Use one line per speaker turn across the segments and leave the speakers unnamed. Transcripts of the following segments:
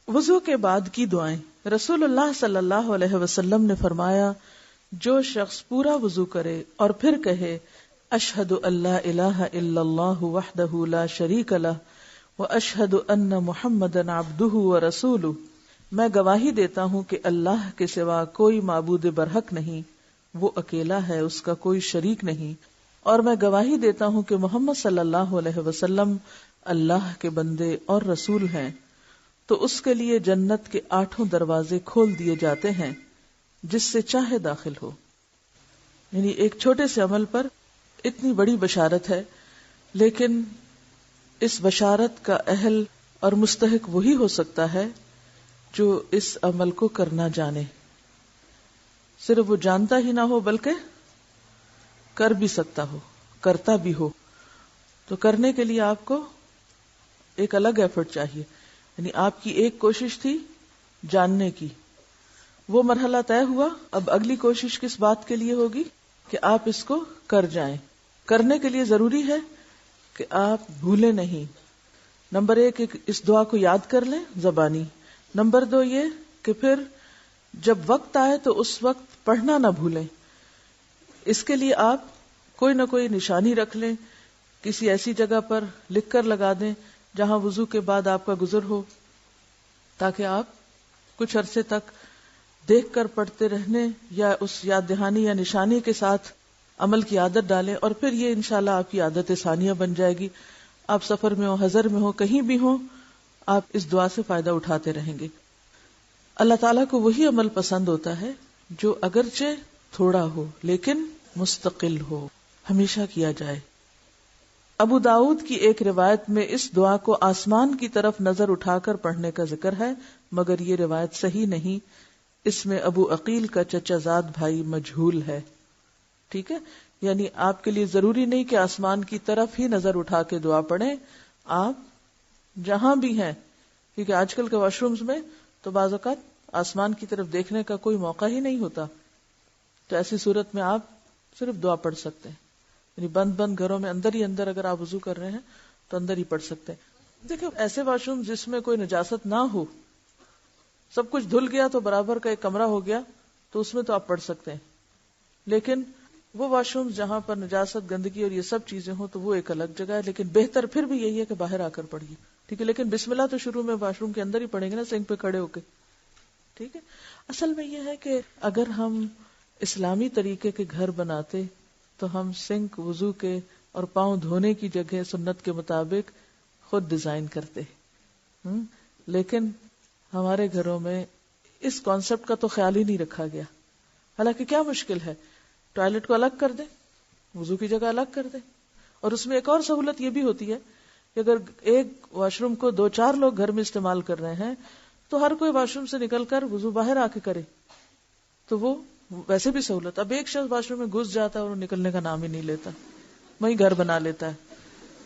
وضو کے بعد کی دعائیں. رسول اللہ صلی اللہ علیہ وسلم نے فرمایا جو شخص پورا وضو کرے اور پھر کہے اشہد ان لا الہ الا اللہ وحدہ لا شریک لہ واشہد ان محمدا عبدہ ورسولہ، میں گواہی دیتا ہوں کہ اللہ کے سوا کوئی معبود برحق نہیں، وہ اکیلا ہے، اس کا کوئی شریک نہیں، اور میں گواہی دیتا ہوں کہ محمد صلی اللہ علیہ وسلم اللہ کے بندے اور رسول ہیں، تو اس کے لیے جنت کے 8 دروازے کھول دیے جاتے ہیں جس سے چاہے داخل ہو. یعنی ایک چھوٹے سے عمل پر اتنی بڑی بشارت ہے، لیکن اس بشارت کا اہل اور مستحق وہی ہو سکتا ہے جو اس عمل کو کرنا جانے. صرف وہ جانتا ہی نہ ہو بلکہ کر بھی سکتا ہو، کرتا بھی ہو. تو کرنے کے لیے آپ کو ایک الگ ایفرٹ چاہیے. یعنی آپ کی ایک کوشش تھی جاننے کی، وہ مرحلہ طے ہوا، اب اگلی کوشش کس بات کے لیے ہوگی کہ آپ اس کو کر جائیں. کرنے کے لیے ضروری ہے کہ آپ بھولیں نہیں. نمبر 1 اس دعا کو یاد کر لیں زبانی. نمبر 2 یہ کہ پھر جب وقت آئے تو اس وقت پڑھنا نہ بھولیں. اس کے لیے آپ کوئی نہ کوئی نشانی رکھ لیں، کسی ایسی جگہ پر لکھ کر لگا دیں جہاں وضو کے بعد آپ کا گزر ہو، تاکہ آپ کچھ عرصے تک دیکھ کر پڑھتے رہنے یا اس یاد دہانی یا نشانی کے ساتھ عمل کی عادت ڈالیں، اور پھر یہ انشاءاللہ آپ کی عادت ثانیہ بن جائے گی. آپ سفر میں ہو، حضر میں ہو، کہیں بھی ہو، آپ اس دعا سے فائدہ اٹھاتے رہیں گے. اللہ تعالیٰ کو وہی عمل پسند ہوتا ہے جو اگرچہ تھوڑا ہو لیکن مستقل ہو، ہمیشہ کیا جائے. ابو داؤد کی ایک روایت میں اس دعا کو آسمان کی طرف نظر اٹھا کر پڑھنے کا ذکر ہے، مگر یہ روایت صحیح نہیں. اس میں ابو عقیل کا چچا زاد بھائی مجہول ہے. ٹھیک ہے، یعنی آپ کے لیے ضروری نہیں کہ آسمان کی طرف ہی نظر اٹھا کے دعا پڑھیں، آپ جہاں بھی ہیں، کیونکہ آج کل کے واش رومز میں تو بعض اوقات آسمان کی طرف دیکھنے کا کوئی موقع ہی نہیں ہوتا. تو ایسی صورت میں آپ صرف دعا پڑھ سکتے ہیں. یعنی بند گھروں میں اندر ہی اندر اگر آپ وضو کر رہے ہیں تو اندر ہی پڑھ سکتے ہیں. دیکھیں ایسے واش روم جس میں کوئی نجاست نہ ہو، سب کچھ دھل گیا تو برابر کا ایک کمرہ ہو گیا، تو اس میں تو آپ پڑھ سکتے ہیں. لیکن وہ واش روم جہاں پر نجاست، گندگی اور یہ سب چیزیں ہوں تو وہ ایک الگ جگہ ہے. لیکن بہتر پھر بھی یہی ہے کہ باہر آ کر پڑھیے. ٹھیک ہے، لیکن بسم اللہ تو شروع میں واش روم کے اندر ہی پڑھیں گے نا، سنک پہ کھڑے ہو کے. ٹھیک ہے. اصل میں یہ ہے کہ اگر ہم اسلامی طریقے کے گھر بناتے تو ہم سنک وضو کے اور پاؤں دھونے کی جگہ سنت کے مطابق خود ڈیزائن کرتے. لیکن ہمارے گھروں میں اس کانسیپٹ کا تو خیال ہی نہیں رکھا گیا. حالانکہ کیا مشکل ہے، ٹوائلٹ کو الگ کر دیں، وضو کی جگہ الگ کر دیں. اور اس میں ایک اور سہولت یہ بھی ہوتی ہے کہ اگر ایک واش روم کو 2-4 لوگ گھر میں استعمال کر رہے ہیں تو ہر کوئی واش روم سے نکل کر وضو باہر آ کے کرے، تو وہ ویسے بھی سہولت. اب ایک شخص واش روم میں گھس جاتا ہے اور وہ نکلنے کا نام ہی نہیں لیتا، وہیں گھر بنا لیتا ہے.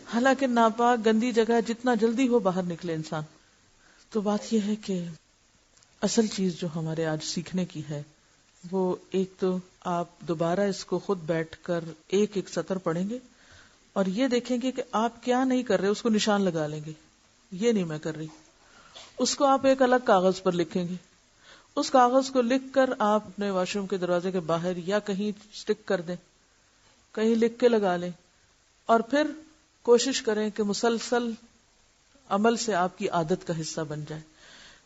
حالانکہ ناپاک گندی جگہ جتنا جلدی ہو باہر نکلے انسان. تو بات یہ ہے کہ اصل چیز جو ہمارے آج سیکھنے کی ہے وہ ایک تو آپ دوبارہ اس کو خود بیٹھ کر ایک ایک سطر پڑھیں گے اور یہ دیکھیں گے کہ آپ کیا نہیں کر رہے، اس کو نشان لگا لیں گے. یہ نہیں میں کر رہی، اس کو آپ ایک الگ کاغذ پر لکھیں گے. اس کاغذ کو لکھ کر آپ اپنے واش روم کے دروازے کے باہر یا کہیں سٹک کر دیں، کہیں لکھ کے لگا لیں، اور پھر کوشش کریں کہ مسلسل عمل سے آپ کی عادت کا حصہ بن جائے.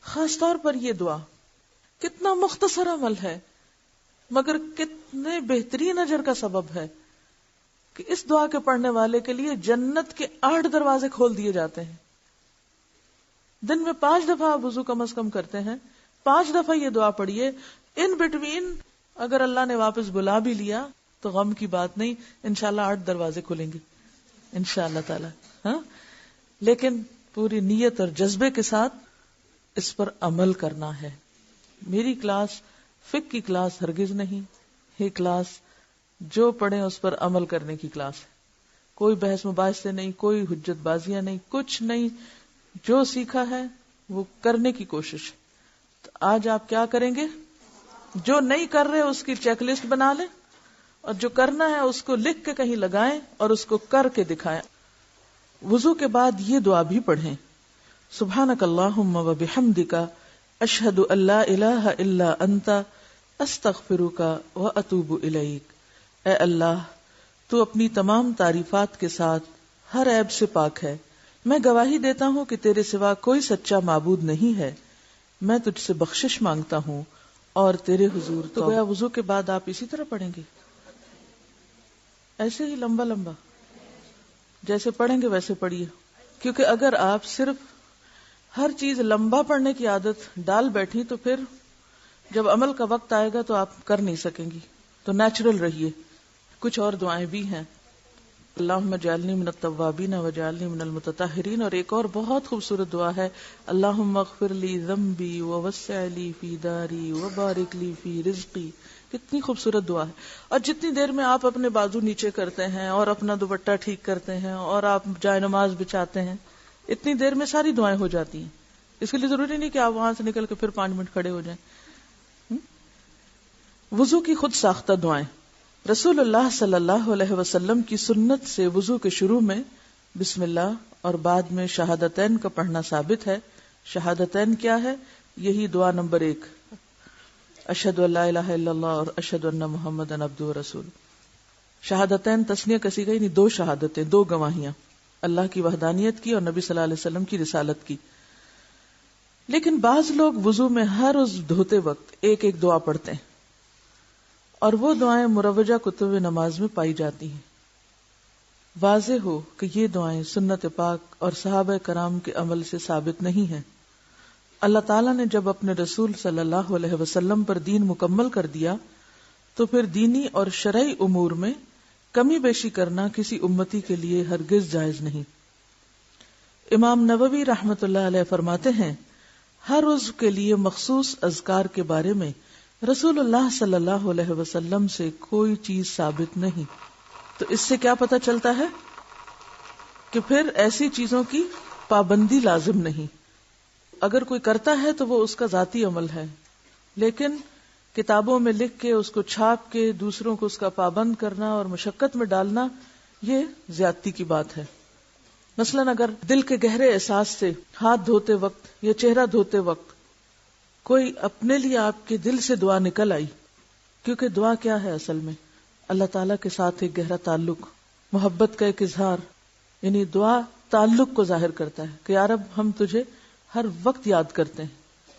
خاص طور پر یہ دعا کتنا مختصر عمل ہے مگر کتنے بہترین اجر کا سبب ہے کہ اس دعا کے پڑھنے والے کے لیے جنت کے 8 دروازے کھول دیے جاتے ہیں. دن میں 5 دفعہ آپ وضو کم از کم کرتے ہیں، 5 دفعہ یہ دعا پڑھیے. ان بٹوین اگر اللہ نے واپس بلا بھی لیا تو غم کی بات نہیں، انشاءاللہ 8 دروازے کھلیں گے انشاءاللہ تعالی. ہاں، لیکن پوری نیت اور جذبے کے ساتھ اس پر عمل کرنا ہے. میری کلاس فقہ کی کلاس ہرگز نہیں، یہ کلاس جو پڑھیں اس پر عمل کرنے کی کلاس ہے. کوئی بحث مباحث سے نہیں، کوئی حجت بازیاں نہیں، کچھ نہیں. جو سیکھا ہے وہ کرنے کی کوشش. تو آج آپ کیا کریں گے؟ جو نہیں کر رہے اس کی چیک لسٹ بنا لیں، اور جو کرنا ہے اس کو لکھ کے کہیں لگائیں اور اس کو کر کے دکھائیں. وضو کے بعد یہ دعا بھی پڑھیں، سبحانک اللہم و بحمدک اشہد ان لا الہ الا انت استغفرک و اتوب الیک۔ اے اللہ، تو اپنی تمام تعریفات کے ساتھ ہر عیب سے پاک ہے، میں گواہی دیتا ہوں کہ تیرے سوا کوئی سچا معبود نہیں ہے، میں تجھ سے بخشش مانگتا ہوں اور تیرے حضور۔ تو گویا وضو کے بعد آپ اسی طرح پڑھیں گے، ایسے ہی لمبا لمبا جیسے پڑھیں گے ویسے پڑھیے، کیونکہ اگر آپ صرف ہر چیز لمبا پڑھنے کی عادت ڈال بیٹھی تو پھر جب عمل کا وقت آئے گا تو آپ کر نہیں سکیں گی، تو نیچرل رہیے۔ کچھ اور دعائیں بھی ہیں، اللہم اجعلنی من التوابین واجعلنی من المتطہرین، اور ایک اور بہت خوبصورت دعا ہے، اللہم اغفر لی ذنبی ووسع لی فی داری وبارک لی فی رزقی۔ کتنی خوبصورت دعا ہے، اور جتنی دیر میں آپ اپنے بازو نیچے کرتے ہیں اور اپنا دوپٹہ ٹھیک کرتے ہیں اور آپ جائے نماز بچھاتے ہیں، اتنی دیر میں ساری دعائیں ہو جاتی ہیں۔ اس کے لیے ضروری نہیں کہ آپ وہاں سے نکل کے پھر 5 منٹ کھڑے ہو جائیں۔ وضو کی خود ساختہ دعائیں، رسول اللہ صلی اللہ علیہ وسلم کی سنت سے وضو کے شروع میں بسم اللہ اور بعد میں شہادتین کا پڑھنا ثابت ہے۔ شہادتین کیا ہے؟ یہی دعا نمبر 1، اشہد ان لا الہ الا اللہ اور اشہد ان محمدًا عبدہ ورسولہ۔ شہادتین تسنیہ کسی گئی نہیں، 2 شہادتیں، 2 گواہیاں، اللہ کی وحدانیت کی اور نبی صلی اللہ علیہ وسلم کی رسالت کی۔ لیکن بعض لوگ وضو میں ہر روز دھوتے وقت ایک ایک دعا پڑھتے ہیں، اور وہ دعائیں مروجہ کتب نماز میں پائی جاتی ہیں۔ واضح ہو کہ یہ دعائیں سنت پاک اور صحابہ کرام کے عمل سے ثابت نہیں ہیں۔ اللہ تعالیٰ نے جب اپنے رسول صلی اللہ علیہ وسلم پر دین مکمل کر دیا تو پھر دینی اور شرعی امور میں کمی بیشی کرنا کسی امتی کے لیے ہرگز جائز نہیں۔ امام نووی رحمۃ اللہ علیہ فرماتے ہیں، ہر عضو کے لیے مخصوص اذکار کے بارے میں رسول اللہ صلی اللہ علیہ وسلم سے کوئی چیز ثابت نہیں۔ تو اس سے کیا پتہ چلتا ہے کہ پھر ایسی چیزوں کی پابندی لازم نہیں۔ اگر کوئی کرتا ہے تو وہ اس کا ذاتی عمل ہے، لیکن کتابوں میں لکھ کے اس کو چھاپ کے دوسروں کو اس کا پابند کرنا اور مشقت میں ڈالنا، یہ زیادتی کی بات ہے۔ مثلاً اگر دل کے گہرے احساس سے ہاتھ دھوتے وقت یا چہرہ دھوتے وقت کوئی اپنے لیے آپ کے دل سے دعا نکل آئی، کیونکہ دعا کیا ہے اصل میں؟ اللہ تعالیٰ کے ساتھ ایک گہرا تعلق، محبت کا ایک اظہار، یعنی دعا تعلق کو ظاہر کرتا ہے کہ یا رب ہم تجھے ہر وقت یاد کرتے ہیں،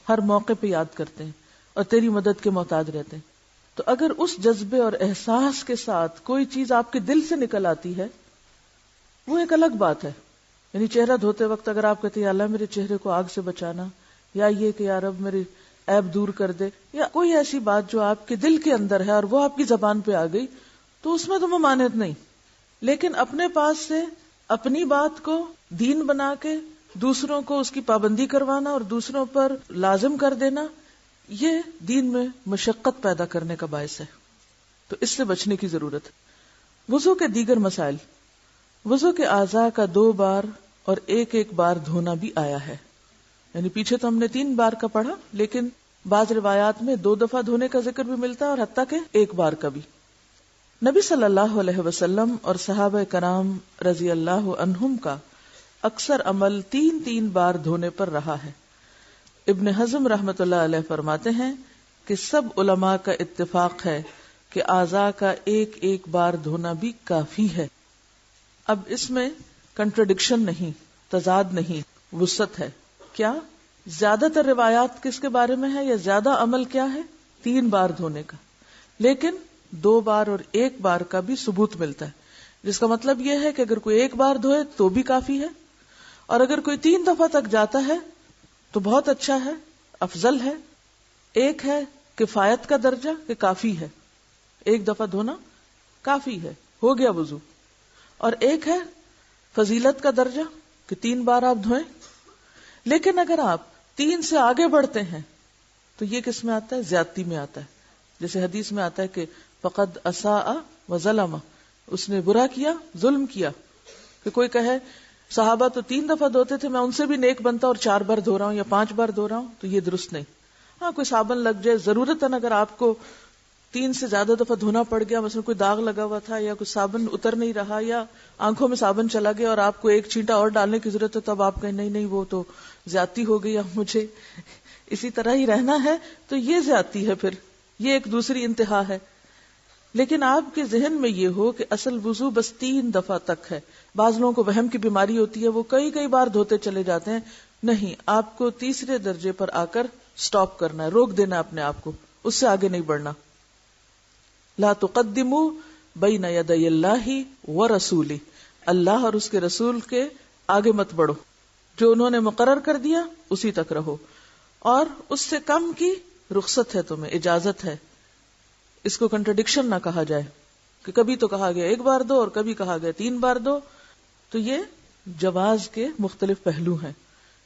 ہر موقع پہ یاد کرتے ہیں اور تیری مدد کے محتاج رہتے ہیں۔ تو اگر اس جذبے اور احساس کے ساتھ کوئی چیز آپ کے دل سے نکل آتی ہے، وہ ایک الگ بات ہے۔ یعنی چہرہ دھوتے وقت اگر آپ کہتے ہیں یا اللہ میرے چہرے کو آگ سے بچانا، یا یہ کہ یا رب میری عیب دور کر دے، یا کوئی ایسی بات جو آپ کے دل کے اندر ہے اور وہ آپ کی زبان پہ آ گئی، تو اس میں تو ممانعت نہیں۔ لیکن اپنے پاس سے اپنی بات کو دین بنا کے دوسروں کو اس کی پابندی کروانا اور دوسروں پر لازم کر دینا، یہ دین میں مشقت پیدا کرنے کا باعث ہے۔ تو اس سے بچنے کی ضرورت ہے۔ وضو کے دیگر مسائل، وضو کے اعضاء کا 2 بار اور 1 بار دھونا بھی آیا ہے۔ یعنی پیچھے تو ہم نے 3 بار کا پڑھا، لیکن بعض روایات میں 2 دفعہ دھونے کا ذکر بھی ملتا ہے اور حتیٰ کہ 1 بار کا بھی۔ نبی صلی اللہ علیہ وسلم اور صحابہ کرام رضی اللہ عنہم کا اکثر عمل 3 بار دھونے پر رہا ہے۔ ابن حزم رحمۃ اللہ علیہ فرماتے ہیں کہ سب علماء کا اتفاق ہے کہ اعضاء کا 1 بار دھونا بھی کافی ہے۔ اب اس میں کنٹرڈکشن نہیں، تضاد نہیں، وسعت ہے۔ کیا زیادہ تر روایات کس کے بارے میں ہے، یا زیادہ عمل کیا ہے؟ 3 بار دھونے کا، لیکن 2 بار اور 1 بار کا بھی ثبوت ملتا ہے، جس کا مطلب یہ ہے کہ اگر کوئی 1 بار دھوئے تو بھی کافی ہے، اور اگر کوئی 3 دفعہ تک جاتا ہے تو بہت اچھا ہے، افضل ہے۔ ایک ہے کفایت کا درجہ کہ کافی ہے، 1 دفعہ دھونا کافی ہے، ہو گیا وضو، اور ایک ہے فضیلت کا درجہ کہ 3 بار آپ دھوئیں۔ لیکن اگر آپ 3 سے آگے بڑھتے ہیں تو یہ کس میں آتا ہے؟ زیادتی میں آتا ہے۔ جیسے حدیث میں آتا ہے کہ فقد اساء وظلم، اس نے برا کیا، ظلم کیا۔ کہ کوئی کہے صحابہ تو 3 دفعہ دھوتے تھے، میں ان سے بھی نیک بنتا اور 4 بار دھو رہا ہوں یا 5 بار دھو رہا ہوں، تو یہ درست نہیں۔ ہاں کوئی صابن لگ جائے ضرورتاً، اگر آپ کو 3 سے زیادہ دفعہ دھونا پڑ گیا، مثلا کوئی داغ لگا ہوا تھا یا کوئی صابن اتر نہیں رہا یا آنکھوں میں صابن چلا گیا اور آپ کو 1 چھینٹا اور ڈالنے کی ضرورت ہے، تب آپ کہیں نہیں وہ تو زیادتی ہو گئی اب مجھے اسی طرح ہی رہنا ہے، تو یہ زیادتی ہے، پھر یہ ایک دوسری انتہا ہے. لیکن آپ کے ذہن میں یہ ہو کہ اصل وضو بس 3 دفعہ تک ہے. بعض لوگوں کو وہم کی بیماری ہوتی ہے، وہ کئی بار دھوتے چلے جاتے ہیں. نہیں، آپ کو تیسرے درجے پر آ کر سٹاپ کرنا ہے، روک دینا اپنے آپ کو، اس سے آگے نہیں بڑھنا. لا تقدموا بین یدی اللہ ورسولہ، اللہ اور اس کے رسول کے آگے مت بڑھو. جو انہوں نے مقرر کر دیا اسی تک رہو، اور اس سے کم کی رخصت ہے، تمہیں اجازت ہے. اس کو کنٹرڈکشن نہ کہا جائے کہ کبھی تو کہا گیا 1 بار دو اور کبھی کہا گیا 3 بار دو. تو یہ جواز کے مختلف پہلو ہیں.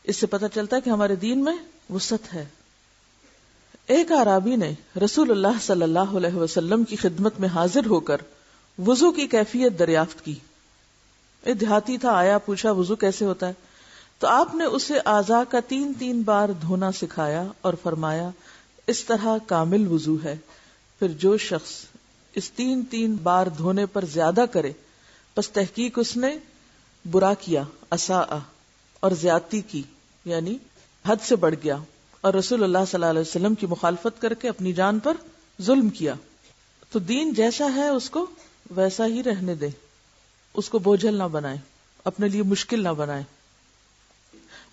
اس سے پتہ چلتا ہے کہ ہمارے دین میں وسعت ہے. ایک اعرابی نے رسول اللہ صلی اللہ علیہ وسلم کی خدمت میں حاضر ہو کر وضو کی کیفیت دریافت کی. ایک دیہاتی تھا، آیا، پوچھا وضو کیسے ہوتا ہے. تو آپ نے اسے اعضاء کا 3 بار دھونا سکھایا اور فرمایا اس طرح کامل وضو ہے. پھر جو شخص اس 3 بار دھونے پر زیادہ کرے پس تحقیق اس نے برا کیا، اساء، اور زیادتی کی، یعنی حد سے بڑھ گیا، اور رسول اللہ صلی اللہ علیہ وسلم کی مخالفت کر کے اپنی جان پر ظلم کیا. تو دین جیسا ہے اس کو ویسا ہی رہنے دے، اس کو بوجھل نہ بنائے، اپنے لیے مشکل نہ بنائے.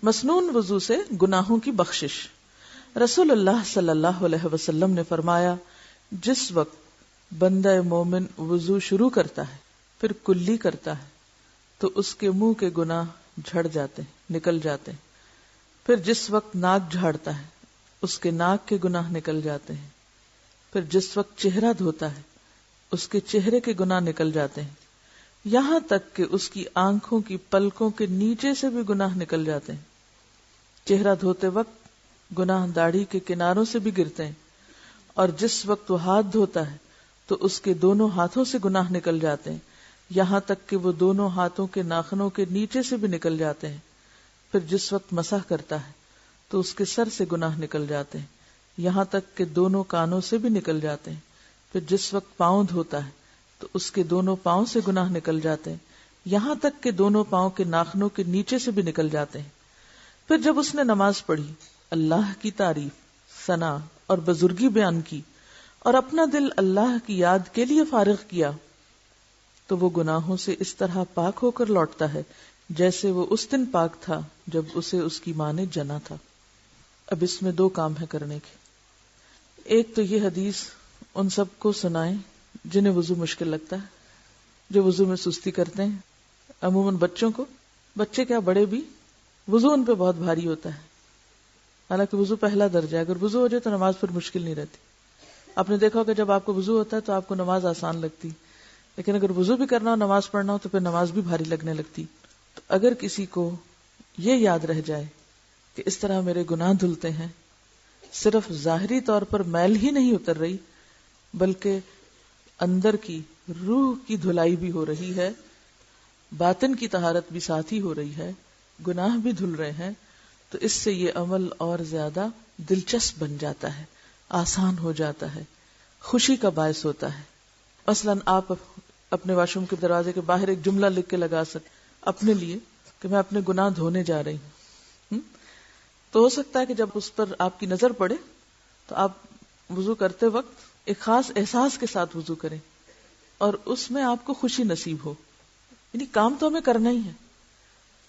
مسنون وضو سے گناہوں کی بخشش. رسول اللہ صلی اللہ علیہ وسلم نے فرمایا جس وقت بندہ مومن وضو شروع کرتا ہے پھر کلی کرتا ہے تو اس کے منہ کے گناہ جھڑ جاتے ہیں، نکل جاتے ہیں. پھر جس وقت ناک جھاڑتا ہے اس کے ناک کے گناہ نکل جاتے ہیں. پھر جس وقت چہرہ دھوتا ہے اس کے چہرے کے گناہ نکل جاتے ہیں، یہاں تک کہ اس کی آنکھوں کی پلکوں کے نیچے سے بھی گناہ نکل جاتے ہیں. چہرہ دھوتے وقت گناہ داڑھی کے کناروں سے بھی گرتے ہیں، اور جس وقت وہ ہاتھ دھوتا ہے تو اس کے دونوں ہاتھوں سے گناہ نکل جاتے ہیں، یہاں تک کہ وہ دونوں ہاتھوں کے ناخنوں کے نیچے سے بھی نکل جاتے ہیں. پھر جس وقت مسح کرتا ہے تو اس کے سر سے گناہ نکل جاتے ہیں، یہاں تک کہ دونوں کانوں سے بھی نکل جاتے ہیں. پھر جس وقت پاؤں دھوتا ہے تو اس کے دونوں پاؤں سے گناہ نکل جاتے ہیں، یہاں تک کہ دونوں پاؤں کے ناخنوں کے نیچے سے بھی نکل جاتے ہیں. پھر جب اس نے نماز پڑھی، اللہ کی تعریف، ثنا اور بزرگی بیان کی اور اپنا دل اللہ کی یاد کے لیے فارغ کیا، تو وہ گناہوں سے اس طرح پاک ہو کر لوٹتا ہے جیسے وہ اس دن پاک تھا جب اسے اس کی ماں نے جنا تھا. اب اس میں 2 کام ہے کرنے کے. ایک تو یہ حدیث ان سب کو سنائیں جنہیں وضو مشکل لگتا ہے، جو وضو میں سستی کرتے ہیں. عموماً بچوں کو، بچے کیا بڑے بھی، وضو ان پہ بہت بھاری ہوتا ہے. حالانکہ وضو پہلا درجہ ہے، اگر وضو ہو جائے تو نماز پھر مشکل نہیں رہتی. آپ نے دیکھا ہوگا جب آپ کو وضو ہوتا ہے تو آپ کو نماز آسان لگتی، لیکن اگر وضو بھی کرنا ہو، نماز پڑھنا ہو، تو پھر نماز بھی بھاری لگنے لگتی. تو اگر کسی کو یہ یاد رہ جائے کہ اس طرح میرے گناہ دھلتے ہیں، صرف ظاہری طور پر میل ہی نہیں اتر رہی بلکہ اندر کی روح کی دھلائی بھی ہو رہی ہے، باطن کی طہارت بھی ساتھ ہی ہو رہی ہے، گناہ بھی دھل رہے ہیں، تو اس سے یہ عمل اور زیادہ دلچسپ بن جاتا ہے، آسان ہو جاتا ہے، خوشی کا باعث ہوتا ہے. مثلاً آپ اپنے واش روم کے دروازے کے باہر ایک جملہ لکھ کے لگا سکتے اپنے لیے کہ میں اپنے گناہ دھونے جا رہی ہوں. تو ہو سکتا ہے کہ جب اس پر آپ کی نظر پڑے تو آپ وضو کرتے وقت ایک خاص احساس کے ساتھ وضو کریں اور اس میں آپ کو خوشی نصیب ہو. یعنی کام تو ہمیں کرنا ہی ہے،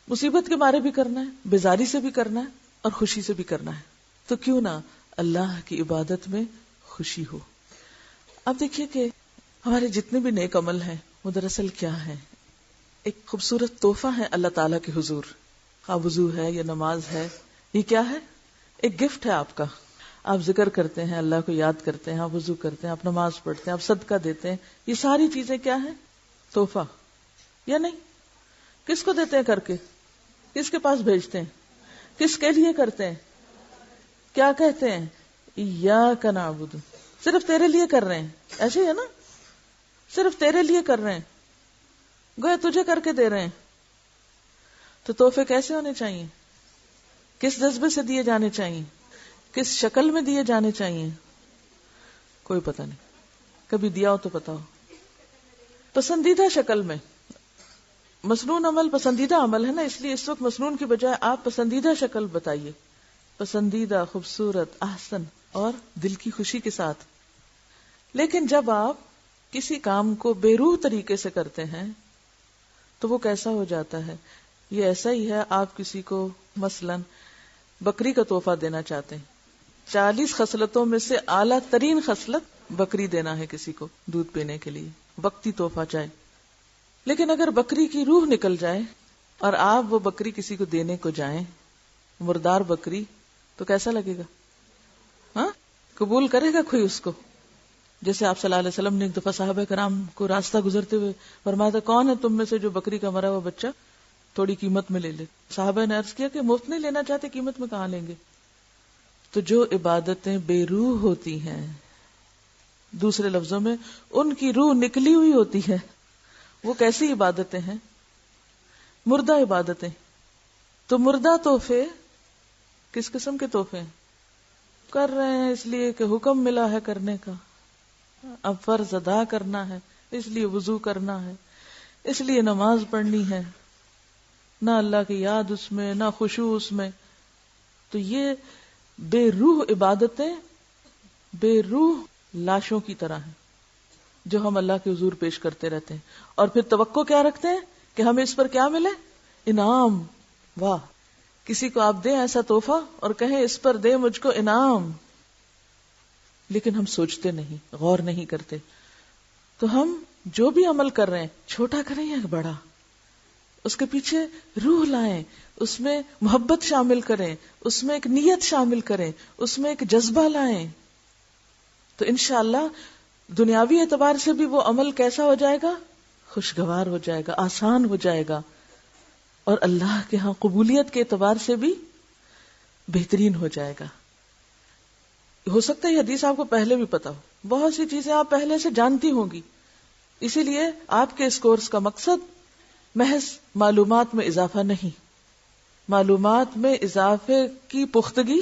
مصیبت کے مارے بھی کرنا ہے، بیزاری سے بھی کرنا ہے اور خوشی سے بھی کرنا ہے. تو کیوں نہ اللہ کی عبادت میں خوشی ہو. اب دیکھیے کہ ہمارے جتنے بھی نیک عمل ہیں وہ دراصل کیا ہیں؟ ایک خوبصورت تحفہ ہے اللہ تعالیٰ کے حضور. خواہ وضو ہے یا نماز ہے، یہ کیا ہے؟ ایک گفٹ ہے آپ کا. آپ ذکر کرتے ہیں، اللہ کو یاد کرتے ہیں، آپ وضو کرتے ہیں، آپ نماز پڑھتے ہیں، آپ صدقہ دیتے ہیں، یہ ساری چیزیں کیا ہیں؟ تحفہ. یا نہیں؟ کس کو دیتے ہیں کر کے؟ کس کے پاس بھیجتے ہیں؟ کس کے لیے کرتے ہیں؟ کیا کہتے ہیں؟ ایاک نعبد، صرف تیرے لیے کر رہے ہیں. ایسے ہی ہے نا، صرف تیرے لیے کر رہے ہیں، گویا تجھے کر کے دے رہے ہیں. تو تحفے کیسے ہونے چاہیے؟ کس جذبے سے دیے جانے چاہیے؟ کس شکل میں دیے جانے چاہیے؟ کوئی پتہ نہیں. کبھی دیا ہو تو پتا ہو. پسندیدہ شکل میں. مسنون عمل پسندیدہ عمل ہے نا، اس لیے اس وقت مسنون کی بجائے آپ پسندیدہ شکل بتائیے، پسندیدہ، خوبصورت، احسن اور دل کی خوشی کے ساتھ. لیکن جب آپ کسی کام کو بے روح طریقے سے کرتے ہیں تو وہ کیسا ہو جاتا ہے؟ یہ ایسا ہی ہے، آپ کسی کو مثلا بکری کا تحفہ دینا چاہتے ہیں، 40 خصلتوں میں سے اعلیٰ ترین خصلت بکری دینا ہے کسی کو دودھ پینے کے لیے، وقتی تحفہ چاہے. لیکن اگر بکری کی روح نکل جائے اور آپ وہ بکری کسی کو دینے کو جائیں، مردار بکری، تو کیسا لگے گا؟ ہاں، قبول کرے گا کوئی اس کو؟ جیسے آپ صلی اللہ علیہ وسلم نے ایک دفعہ صحابہ کرام کو راستہ گزرتے ہوئے فرمایا تھا، کون ہے تم میں سے جو بکری کا مرا ہوا بچہ تھوڑی قیمت میں لے لے؟ صحابہ نے عرض کیا کہ مفت نہیں لینا چاہتے، قیمت میں کہاں لیں گے؟ تو جو عبادتیں بے روح ہوتی ہیں، دوسرے لفظوں میں ان کی روح نکلی ہوئی ہوتی ہے، وہ کیسی عبادتیں ہیں؟ مردہ عبادتیں. تو مردہ تحفے کس قسم کے تحفے ہیں؟ کر رہے ہیں اس لیے کہ حکم ملا ہے کرنے کا، اب فرض ادا کرنا ہے، اس لیے وضو کرنا ہے، اس لیے نماز پڑھنی ہے، نہ اللہ کی یاد اس میں، نہ خشوع اس میں. تو یہ بے روح عبادتیں بے روح لاشوں کی طرح ہیں جو ہم اللہ کے حضور پیش کرتے رہتے ہیں، اور پھر توقع کیا رکھتے ہیں کہ ہمیں اس پر کیا ملے؟ انعام. واہ، کسی کو آپ دیں ایسا تحفہ اور کہیں اس پر دے مجھ کو انعام. لیکن ہم سوچتے نہیں، غور نہیں کرتے. تو ہم جو بھی عمل کر رہے ہیں، چھوٹا کریں یا بڑا، اس کے پیچھے روح لائیں، اس میں محبت شامل کریں، اس میں ایک نیت شامل کریں، اس میں ایک جذبہ لائیں، تو انشاءاللہ دنیاوی اعتبار سے بھی وہ عمل کیسا ہو جائے گا؟ خوشگوار ہو جائے گا، آسان ہو جائے گا، اور اللہ کے ہاں قبولیت کے اعتبار سے بھی بہترین ہو جائے گا. ہو سکتا ہے یہ حدیث آپ کو پہلے بھی پتا ہو، بہت سی چیزیں آپ پہلے سے جانتی ہوں گی، اسی لیے آپ کے اس کورس کا مقصد محض معلومات میں اضافہ نہیں، معلومات میں اضافے کی پختگی،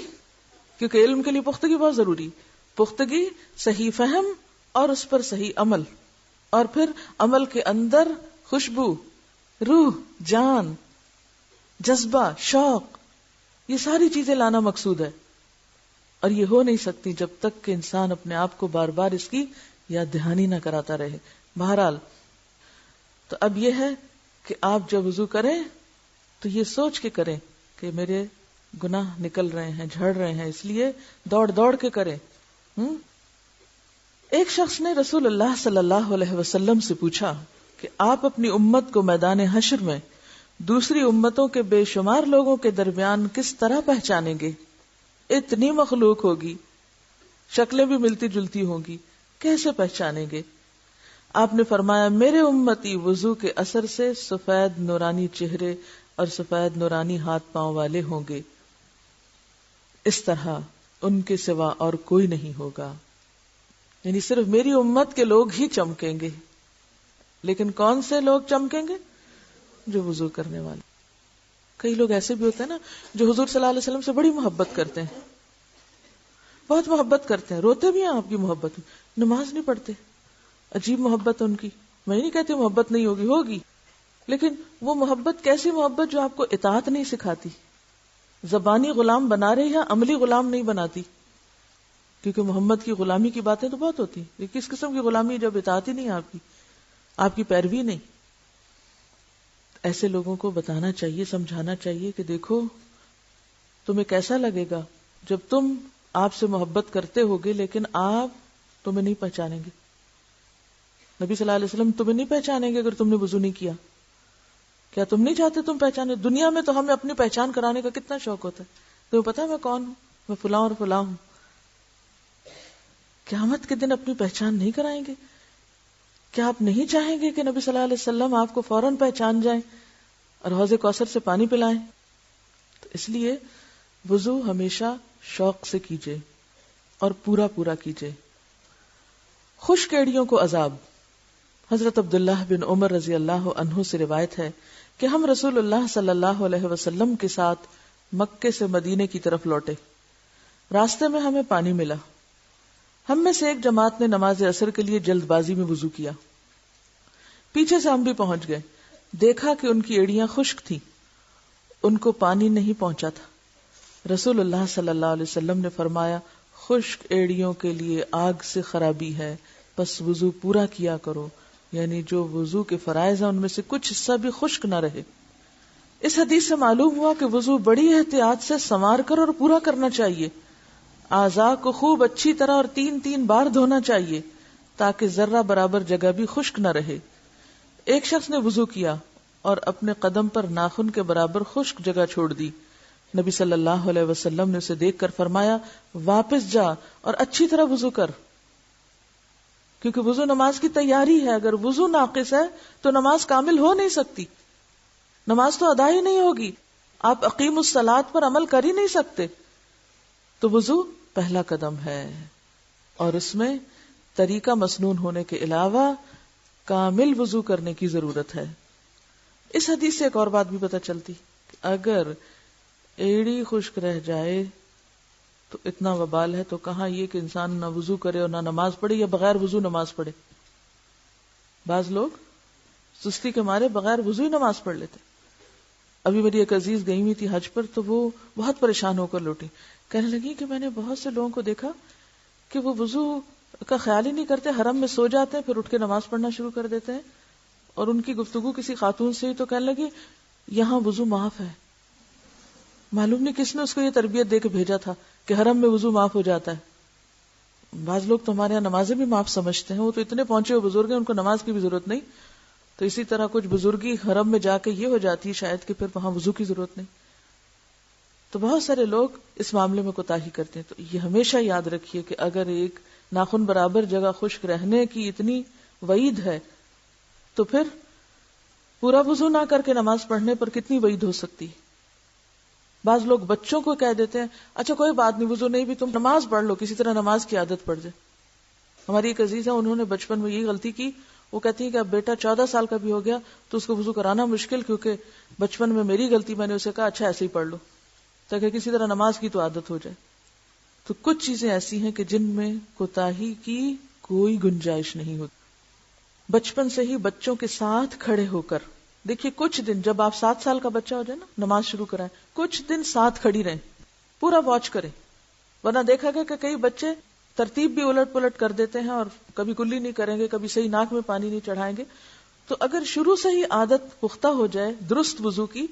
کیونکہ علم کے لیے پختگی بہت ضروری، پختگی، صحیح فہم اور اس پر صحیح عمل، اور پھر عمل کے اندر خوشبو، روح، جان، جذبہ، شوق، یہ ساری چیزیں لانا مقصود ہے. اور یہ ہو نہیں سکتی جب تک کہ انسان اپنے آپ کو بار بار اس کی یاد دہانی نہ کراتا رہے. بہرحال تو اب یہ ہے کہ آپ جب وضو کریں تو یہ سوچ کے کریں کہ میرے گناہ نکل رہے ہیں، جھڑ رہے ہیں، اس لیے دوڑ دوڑ کے کریں. ایک شخص نے رسول اللہ صلی اللہ علیہ وسلم سے پوچھا کہ آپ اپنی امت کو میدان حشر میں دوسری امتوں کے بے شمار لوگوں کے درمیان کس طرح پہچانیں گے؟ اتنی مخلوق ہوگی، شکلیں بھی ملتی جلتی ہوں گی، کیسے پہچانیں گے؟ آپ نے فرمایا، میرے امتی وضو کے اثر سے سفید نورانی چہرے اور سفید نورانی ہاتھ پاؤں والے ہوں گے، اس طرح ان کے سوا اور کوئی نہیں ہوگا. یعنی صرف میری امت کے لوگ ہی چمکیں گے. لیکن کون سے لوگ چمکیں گے؟ جو وضو کرنے والے. کئی لوگ ایسے بھی ہوتے ہیں نا جو حضور صلی اللہ علیہ وسلم سے بڑی محبت کرتے ہیں، بہت محبت کرتے ہیں، روتے بھی ہیں آپ کی محبت میں، نماز نہیں پڑھتے، عجیب محبت ان کی. میں نہیں کہتی محبت نہیں ہوگی، ہوگی، لیکن وہ محبت کیسی محبت جو آپ کو اطاعت نہیں سکھاتی، زبانی غلام بنا رہی ہے، عملی غلام نہیں بناتی. کیونکہ محمد کی غلامی کی باتیں تو بہت ہوتی ہیں، کس قسم کی غلامی جب اطاعت ہی نہیں آپ کی پیروی نہیں. ایسے لوگوں کو بتانا چاہیے، سمجھانا چاہیے کہ دیکھو تمہیں کیسا لگے گا جب تم آپ سے محبت کرتے ہوگے لیکن آپ تمہیں نہیں پہچانیں گے. نبی صلی اللہ علیہ وسلم تمہیں نہیں پہچانیں گے اگر تم نے وضو نہیں کیا. کیا تم نہیں چاہتے تم پہچانے؟ دنیا میں تو ہمیں اپنی پہچان کرانے کا کتنا شوق ہوتا ہے. تمہیں پتا میں کون ہوں؟ میں فلاں اور فلاں ہوں. قیامت کے دن اپنی پہچان نہیں کرائیں گے؟ کیا آپ نہیں چاہیں گے کہ نبی صلی اللہ علیہ وسلم آپ کو فوراً پہچان جائیں اور حوض کوثر سے پانی پلائیں؟ تو اس لیے وضو ہمیشہ شوق سے کیجیے اور پورا پورا کیجیے. خشک ایڑیوں کو عذاب. حضرت عبداللہ بن عمر رضی اللہ عنہ سے روایت ہے کہ ہم رسول اللہ صلی اللہ علیہ وسلم کے ساتھ مکے سے مدینے کی طرف لوٹے. راستے میں ہمیں پانی ملا. ہم میں سے ایک جماعت نے نماز عصر کے لیے جلد بازی میں وضو کیا. پیچھے سے ہم بھی پہنچ گئے. دیکھا کہ ان کی ایڑیاں خشک تھیں، ان کو پانی نہیں پہنچا تھا۔ رسول اللہ صلی اللہ علیہ وسلم نے فرمایا خشک ایڑیوں کے لیے آگ سے خرابی ہے، بس وضو پورا کیا کرو، یعنی جو وضو کے فرائض ہیں ان میں سے کچھ حصہ بھی خشک نہ رہے۔ اس حدیث سے معلوم ہوا کہ وضو بڑی احتیاط سے سنوار کر اور پورا کرنا چاہیے۔ اعضاء کو خوب اچھی طرح اور 3 بار دھونا چاہیے تاکہ ذرہ برابر جگہ بھی خشک نہ رہے۔ ایک شخص نے وضو کیا اور اپنے قدم پر ناخن کے برابر خشک جگہ چھوڑ دی۔ نبی صلی اللہ علیہ وسلم نے اسے دیکھ کر فرمایا واپس جا اور اچھی طرح وضو کر، کیونکہ وضو نماز کی تیاری ہے۔ اگر وضو ناقص ہے تو نماز کامل ہو نہیں سکتی، نماز تو ادا ہی نہیں ہوگی، آپ اقیم الصلاۃ پر عمل کر ہی نہیں سکتے۔ تو وضو پہلا قدم ہے، اور اس میں طریقہ مسنون ہونے کے علاوہ کامل وضو کرنے کی ضرورت ہے۔ اس حدیث سے ایک اور بات بھی پتہ چلتی کہ اگر ایڑی خشک رہ جائے تو اتنا وبال ہے، تو کہاں یہ کہ انسان نہ وضو کرے اور نہ نماز پڑھے یا بغیر وضو نماز پڑھے۔ بعض لوگ سستی کے مارے بغیر وضو ہی نماز پڑھ لیتے۔ ابھی میری ایک عزیز گئی ہوئی تھی حج پر، تو وہ بہت پریشان ہو کر لوٹی، کہنے لگی کہ میں نے بہت سے لوگوں کو دیکھا کہ وہ وضو کا خیال ہی نہیں کرتے، حرم میں سو جاتے ہیں، پھر اٹھ کے نماز پڑھنا شروع کر دیتے ہیں۔ اور ان کی گفتگو کسی خاتون سے ہی تو کہنے لگی یہاں وضو معاف ہے۔ معلوم نہیں کس نے اس کو یہ تربیت دے کے بھیجا تھا کہ حرم میں وضو معاف ہو جاتا ہے۔ بعض لوگ تو ہمارے یہاں نمازیں بھی معاف سمجھتے ہیں، وہ تو اتنے پہنچے ہوئے بزرگ ہیں ان کو نماز کی بھی ضرورت نہیں۔ تو اسی طرح کچھ بزرگی حرم میں جا کے یہ ہو جاتی ہے شاید کہ پھر وہاں وضو کی ضرورت نہیں۔ تو بہت سارے لوگ اس معاملے میں کوتاہی کرتے ہیں۔ تو یہ ہمیشہ یاد رکھیے کہ اگر ایک ناخن برابر جگہ خشک رہنے کی اتنی وعید ہے تو پھر پورا وضو نہ کر کے نماز پڑھنے پر کتنی وعید ہو سکتی۔ بعض لوگ بچوں کو کہہ دیتے ہیں اچھا کوئی بات نہیں، وضو نہیں بھی تم نماز پڑھ لو، کسی طرح نماز کی عادت پڑ جائے۔ ہماری ایک عزیز ہے، انہوں نے بچپن میں یہی غلطی کی۔ وہ کہتی ہے کہ اب بیٹا 14 سال کا بھی ہو گیا تو اس کو وضو کرانا مشکل، کیونکہ بچپن میں میری غلطی، میں نے اسے کہا اچھا ایسے ہی پڑھ لو تاکہ کسی طرح نماز کی تو عادت ہو جائے۔ تو کچھ چیزیں ایسی ہیں کہ جن میں کوتاہی کی کوئی گنجائش نہیں ہوتی۔ بچپن سے ہی بچوں کے ساتھ کھڑے ہو کر دیکھیے، کچھ دن جب آپ 7 سال کا بچہ ہو جائے نا، نماز شروع کرائیں، کچھ دن ساتھ کھڑی رہیں، پورا واچ کریں، ورنہ دیکھا گیا کہ کئی بچے ترتیب بھی الٹ پلٹ کر دیتے ہیں اور کبھی کلی نہیں کریں گے، کبھی صحیح ناک میں پانی نہیں چڑھائیں گے۔ تو اگر شروع سے ہی عادت پختہ ہو جائے درست وضو کی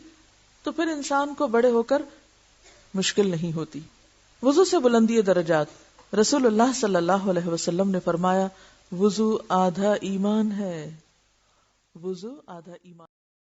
تو پھر انسان کو بڑے ہو کر مشکل نہیں ہوتی۔ وضو سے بلندی درجات، رسول اللہ صلی اللہ علیہ وسلم نے فرمایا وضو آدھا ایمان ہے، وضو آدھا ایمان۔